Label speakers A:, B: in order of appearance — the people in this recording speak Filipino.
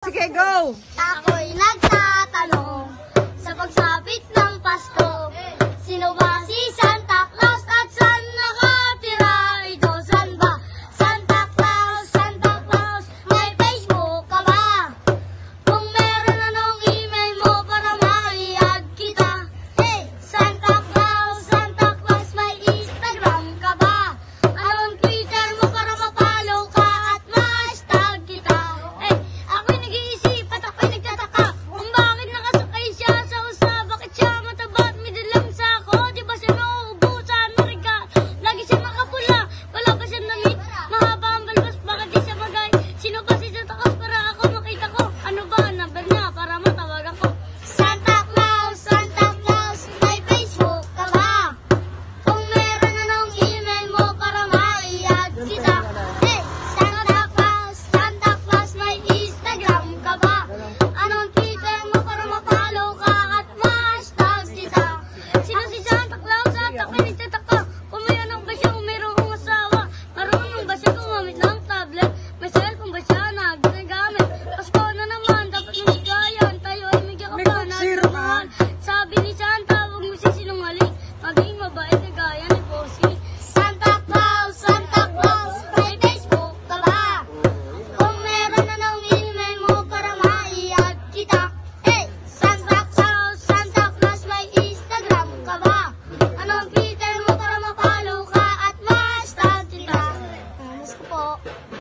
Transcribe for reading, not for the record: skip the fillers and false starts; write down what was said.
A: Sige, go!
B: Ako'y nagtatanong sa pagsapit ng Pasko, sino ba si Santa Claus at saan nakatira ito? San ba? Santa Claus, may Facebook ka ba? Kung meron, anong email mo para ma-i-add kita? Hey! Santa Claus, may Instagram ka ba? Anong Twitter mo para ma-follow ka at ma-hashtag kita? Hey! Ako'y nag-iisip at ako'y nagtataka kung bakit nakasakay siya sa usa. Bakit siya mataba at may dalang sako? Di ba siya nauubusan? Mariga, lagi siya makapula. Wala pa siyang damit, mahaba ang balbas. Bakit di siya magay? Sino ba si Santa Claus para ako makita ko? Ano ba ang number niya para matawag ako? Santa Claus, may Facebook ka ba? Kung meron, anong email mo para ma-i-add kita? Hey! Santa Claus, may Instagram ka ba? Anong Twitter mo para ma-follow ka at ma-hashtag kita? Sino si Santa Claus at ako'y nagtataka kung may anak ba siya o mayroong asawa? Marunong ba siya gumamit ng tablet? May cellphone ba siya na ginagamit? Pasko na naman, dapat masigayan. Tayo ay may kakapanan na mahal. Sabi ni Santa, huwag mo sisinungaling. Maging mabait na gaya ni Bossy. Santa Claus, may Facebook ka ba? Kung meron, anong email mo para ma-i-add kita?